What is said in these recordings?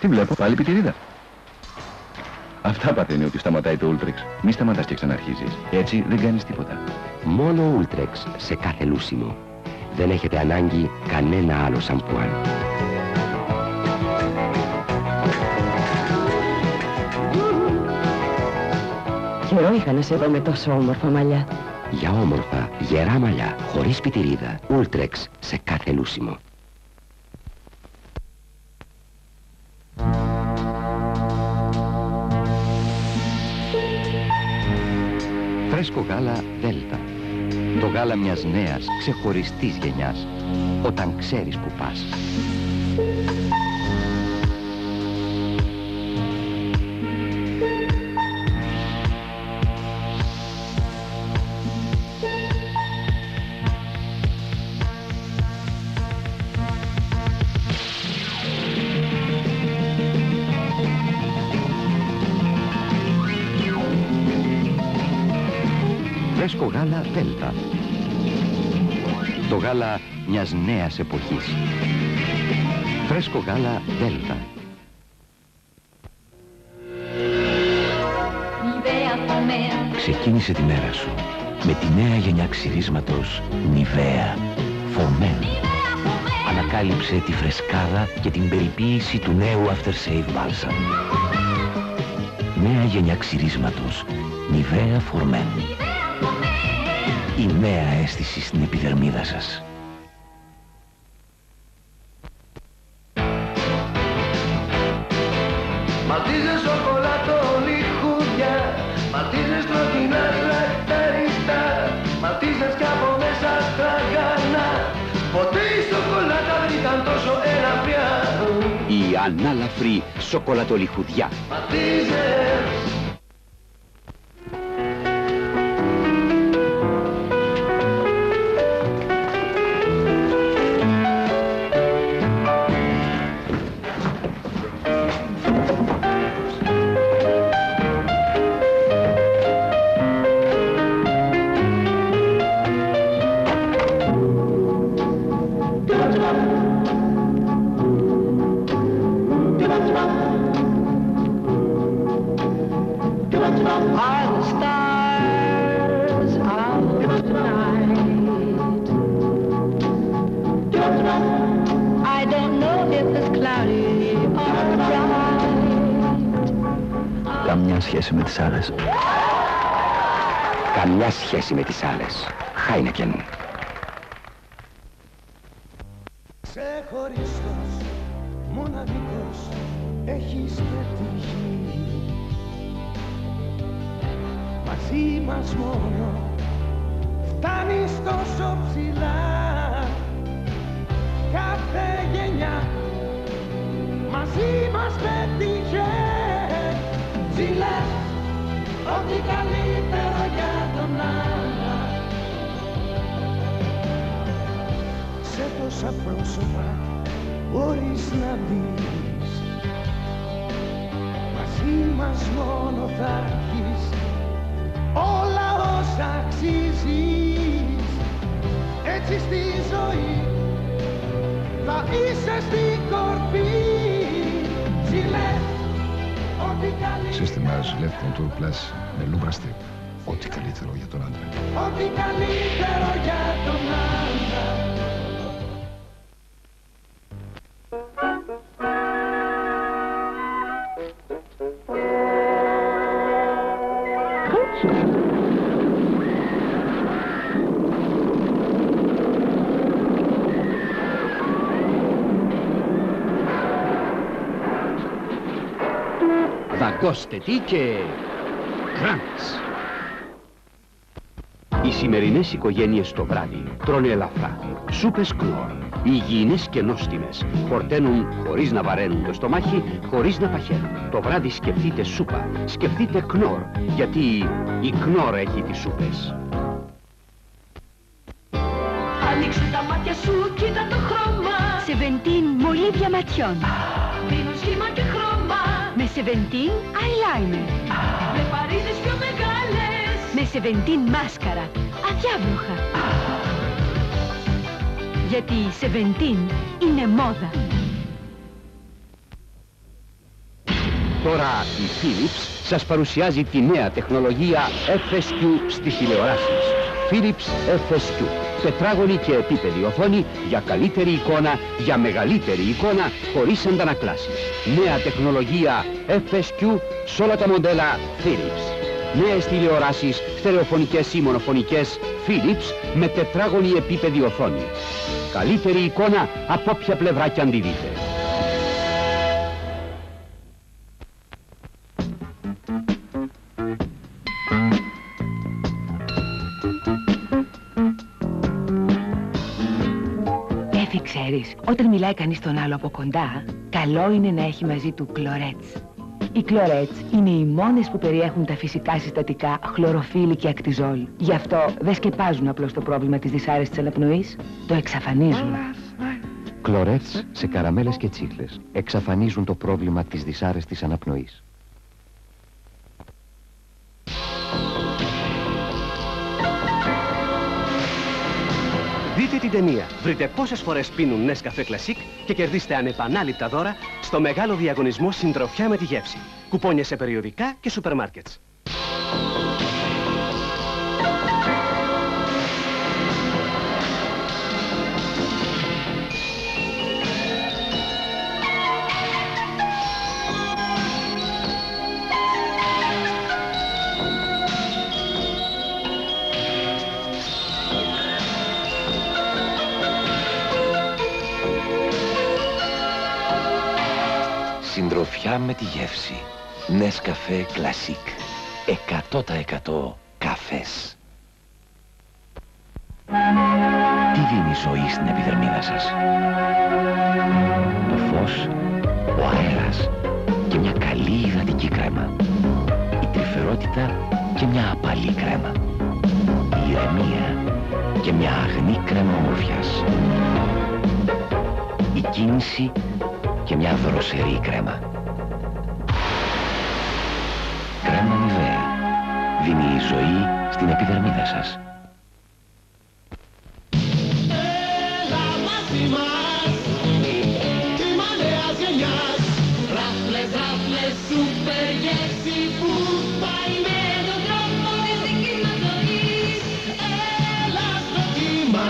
Τι βλέπω, πάλι πιτηρίδα. Αυτά παθαίνει ότι σταματάει το Ultrex. Μη σταματάς και ξαναρχίζεις. Έτσι δεν κάνεις τίποτα. Μόνο Ultrex σε κάθε λούσιμο. Δεν έχετε ανάγκη κανένα άλλο σαμπουάν. Καιρό είχα να σε δω με τόσο όμορφα μαλλιά. Για όμορφα, γερά μαλλιά, χωρίς πιτηρίδα. Ultrex σε κάθε λούσιμο. Φρέσκο γάλα Δέλτα. Το γάλα μιας νέας, ξεχωριστής γενιάς. Όταν ξέρεις που πας. Φρέσκο γάλα Δέλτα. Το γάλα μιας νέας εποχής. Φρέσκο γάλα Δέλτα. Ξεκίνησε τη μέρα σου με τη νέα γενιά ξυρίσματος Nivea For Men. Ανακάλυψε τη φρεσκάδα και την περιποίηση του νέου After Shave Balsam. Νέα γενιά ξυρίσματος Nivea For Men. Η νέα αίσθηση στην επιδερμίδα σας. Maltesers σοκολάτο λιχούδια, Maltesers τροτινά λακταριστά, Maltesers κι από μέσα στραγγανά. Ποτέ η σοκολάτα δεν ήταν τόσο ελαφριά. Η ανάλαφρη σοκολατολιχουδιά. Maltesers. Καμιά σχέση με τις άλλες. Καμιά σχέση με τις άλλες. Heineken. Ξεχωριστός, μοναδικός, έχεις πετύχει. Μαζί μας μόνο φτάνεις τόσο ψηλά. Κάθε γενιά μαζί μας πέτυχε. Ζηλές ό,τι καλύτερο για τον άλλα. Σε τόσα πρόσωπα μπορείς να μπεις. Μαζί μας μόνο θα έχεις όλα όσα αξίζεις. Έτσι στη ζωή θα είσαι στην κορφή. Ζηλές ό,τι καλύτερο. Σύστημα Ζηλεύ Contour Plus με Lubrastep. Ό,τι καλύτερο για τον άντρα. Ό,τι καλύτερο για τον άντρα. Δαγκώστε τι και... κράντς. Οι σημερινές οικογένειες το βράδυ τρώνε ελαφρά. Σούπες Knorr, υγιεινές και νόστιμες. Χορταίνουν χωρίς να βαραίνουν το στομάχι, χωρίς να παχαίνουν. Το βράδυ σκεφτείτε σούπα, σκεφτείτε Knorr, γιατί η Knorr έχει τις σούπες. Ανοίξου τα μάτια σου, κοίτα το χρώμα. Σεβεντίν μολύβια ματιών. Δίνουν σχήμα και χρώμα. Με Σεβεντίν eyeliner. Με παρίδες πιο μεγάλες. Με Σεβεντίν μάσκαρα. Αδιάβροχα. Γιατί η Σεβεντίν είναι μόδα. Τώρα η Philips σας παρουσιάζει τη νέα τεχνολογία FSQ στις τηλεοράσεις. Philips FSQ. Τετράγωνη και επίπεδη οθόνη για καλύτερη εικόνα, για μεγαλύτερη εικόνα, χωρίς αντανακλάσεις. Νέα τεχνολογία FSQ σε όλα τα μοντέλα Philips. Νέες τηλεοράσεις, στερεοφωνικές ή μονοφωνικές Philips με τετράγωνη επίπεδη οθόνη. Καλύτερη εικόνα από όποια πλευρά κι αν τη δείτε. Ξέρεις, όταν μιλάει κανείς τον άλλο από κοντά, καλό είναι να έχει μαζί του κλωρέτς. Οι κλωρέτς είναι οι μόνες που περιέχουν τα φυσικά συστατικά χλωροφύλλη και ακτιζόλ. Γι' αυτό δεν σκεπάζουν απλώς το πρόβλημα της δυσάρεστης αναπνοής, το εξαφανίζουν. Κλωρέτς σε καραμέλες και τσίχλες εξαφανίζουν το πρόβλημα της δυσάρεστης αναπνοής. Δείτε την ταινία, βρείτε πόσες φορές πίνουν Nescafé Classic και κερδίστε ανεπανάληπτα δώρα στο μεγάλο διαγωνισμό Συντροφιά με τη γεύση. Κουπόνια σε περιοδικά και σούπερ μάρκετς. Συντροφιά με τη γεύση. Nescafé Classic. 100% καφές. Τι δίνει η ζωή στην επιδερμίδα σας? Το φως, ο αέρας και μια καλή υδατική κρέμα. Η τρυφερότητα και μια απαλή κρέμα. Η ηρεμία και μια αγνή κρέμα ομορφιάς. Η κίνηση και μια δροσερή κρέμα. Κρέμα Νιβέα. Δίνει η ζωή στην επιδερμίδα σας. Έλα μαζί μας, κύμα νέας γενιάς. Ράφλες, ράφλες, σούπερ γεύση που πάει με τον τρόπο της δικής μας ζωής. Έλα στο κύμα.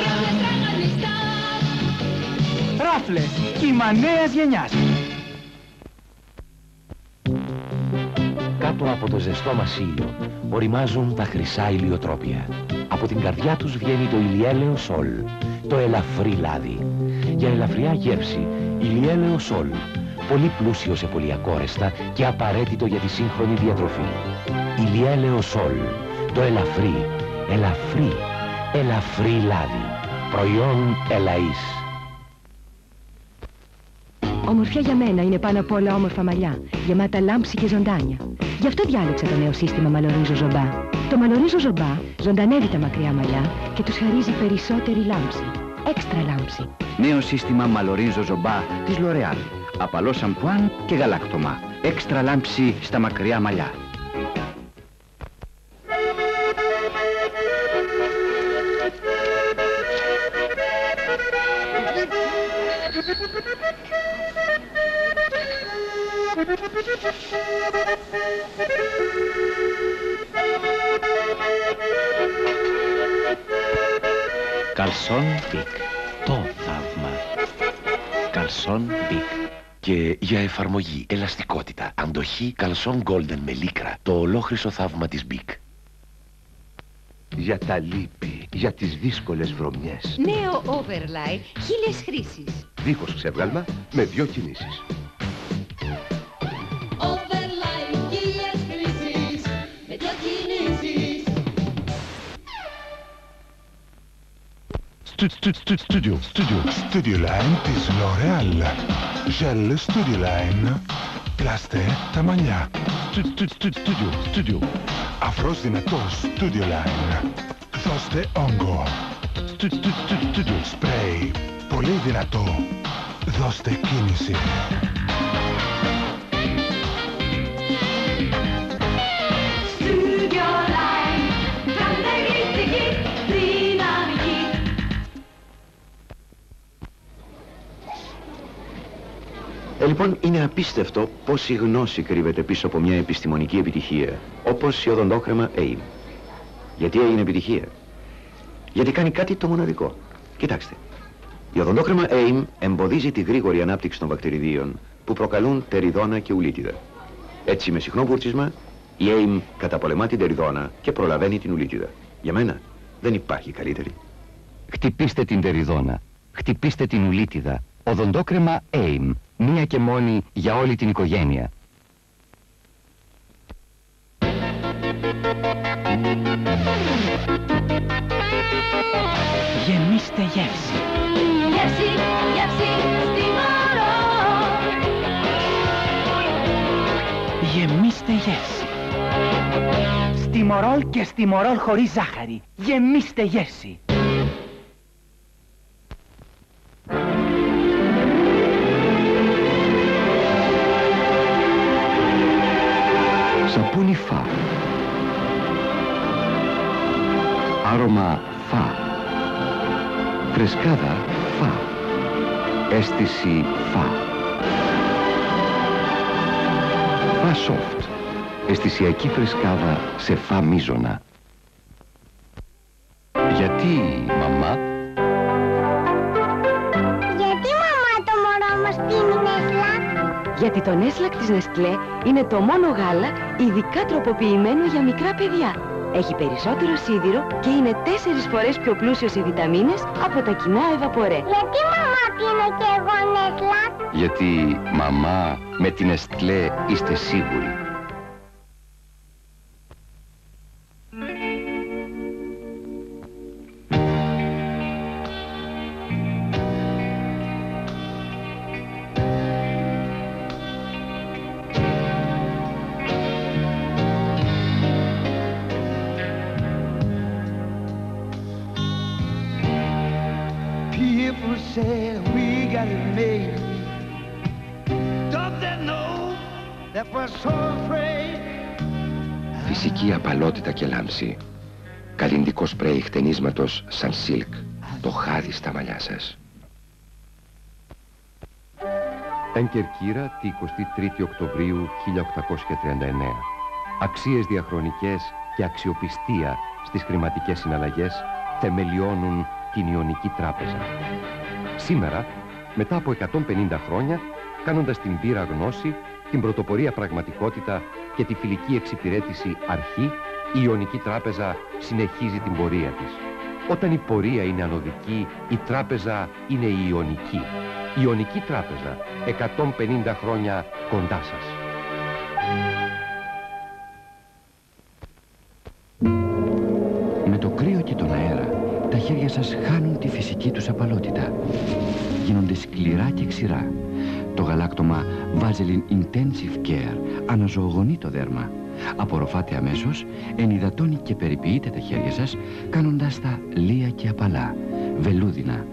Ράφλες, κύμα νέας γενιάς. Κάτω από το ζεστό μας ήλιο οριμάζουν τα χρυσά ηλιοτρόπια. Από την καρδιά τους βγαίνει το ηλιέλαιο σόλ, το ελαφρύ λάδι. Για ελαφριά γεύση, ηλιέλαιο σόλ, πολύ πλούσιο σε πολυακόρεστα και απαραίτητο για τη σύγχρονη διατροφή. Ηλιέλαιο σόλ, το ελαφρύ λάδι, προϊόν Ελαΐς. Ομορφιά για μένα είναι πάνω απ' όλα όμορφα μαλλιά, γεμάτα λάμψη και ζωντάνια. Γι' αυτό διάλεξα το νέο σύστημα Μαλορί Ζωζομπά. Το Μαλορί Ζωζομπά ζωντανεύει τα μακριά μαλλιά και τους χαρίζει περισσότερη λάμψη. Έξτρα λάμψη. Νέο σύστημα Μαλορί Ζωζομπά της L'Oréal. Απαλό σαμπουάν και γαλάκτωμα. Έξτρα λάμψη στα μακριά μαλλιά. Καλσόν Μπικ. Το θαύμα. Καλσόν Μπικ. Και για εφαρμογή, ελαστικότητα, αντοχή, Καλσόν Golden με λίκρα. Το ολόχρυσο θαύμα της Μπικ. Για τα λίπη, για τις δύσκολες βρωμιές. Νέο Overlight, 1000 χρήσεις. Δίχως ξέβγαλμα, με 2 κινήσεις. Overlight, 1000 χρήσεις, με 2 κινήσεις. Studio Line της L'Oréal. Gel Studio Line. Πλάστε τα μαλλιά. Studio. Αφρός δυνατός Studio Line. Δώστε όγκο. Spray. Πολύ δυνατό. Δώστε κίνηση. Studio Line, χαρακτηριστική δυναμική. Λοιπόν, είναι απίστευτο πόση γνώση κρύβεται πίσω από μια επιστημονική επιτυχία, όπως η οδοντόκρεμα AIM. Γιατί έγινε επιτυχία? Γιατί κάνει κάτι το μοναδικό. Κοιτάξτε, η οδοντόκρεμα AIM εμποδίζει τη γρήγορη ανάπτυξη των βακτηριδίων που προκαλούν τεριδόνα και ουλίτιδα. Έτσι, με συχνό βούρτσισμα, η AIM καταπολεμά την τεριδόνα και προλαβαίνει την ουλίτιδα. Για μένα δεν υπάρχει καλύτερη. Χτυπήστε την τεριδόνα, χτυπήστε την ουλίτιδα. Οδοντόκρεμα AIM, μία και μόνη για όλη την οικογένεια. Γεμίστε γεύση. Γεύση, γεύση, στη μωρό. Γεμίστε γεύση. Στη μωρόλ και στη μωρόλ χωρίς ζάχαρη. Γεμίστε γεύση. Σαπούνι Φα. Άρωμα Φα. Φρεσκάδα Φα. Αίσθηση Φα. Φα Soft. Αισθησιακή φρεσκάδα σε Φα μίζωνα. Γιατί, μαμά? Γιατί, μαμά, το μωρό μας πίνει Νέσλακ? Γιατί το Νέσλακ της Νεστλέ είναι το μόνο γάλα ειδικά τροποποιημένο για μικρά παιδιά. Έχει περισσότερο σίδηρο και είναι 4 φορές πιο πλούσιο σε βιταμίνες από τα κοινά Εβαπορέ. Γιατί, μαμά, πίνω και εγώ Νέσλακ? Γιατί, μαμά, με την Νεστλέ είστε σίγουροι. Φυσική απαλότητα και λάμψη. Καλλυντικό σπρέι χτενίσματος σαν σίλκ. Το χάδι στα μαλλιά σας. Εν Κερκύρα, τη 23η Οκτωβρίου 1839. Αξίες διαχρονικές και αξιοπιστία στις χρηματικές συναλλαγές θεμελιώνουν την Ιωνική Τράπεζα. Σήμερα, μετά από 150 χρόνια, κάνοντας την πείρα γνώση, την πρωτοπορία πραγματικότητα και τη φιλική εξυπηρέτηση αρχή, η Ιωνική Τράπεζα συνεχίζει την πορεία της. Όταν η πορεία είναι ανωδική, η τράπεζα είναι η Ιωνική. Η Ιωνική Τράπεζα, 150 χρόνια κοντά σας. Με το κρύο και τον αέρα, τα χέρια σας χάνουν τη φυσική τους απαλότητα. Γίνονται σκληρά και ξηρά. Το γαλάκτωμα Vaseline Intensive Care αναζωογονεί το δέρμα. Απορροφάτε αμέσως, ενυδατώνει και περιποιείτε τα χέρια σας, κάνοντας τα λία και απαλά, βελούδινα.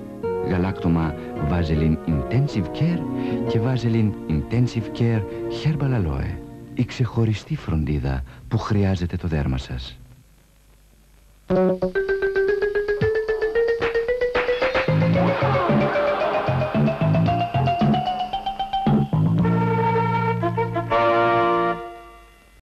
Γαλάκτωμα Vaseline Intensive Care και Vaseline Intensive Care Herbal Aloe. Η ξεχωριστή φροντίδα που χρειάζεται το δέρμα σας. Oh,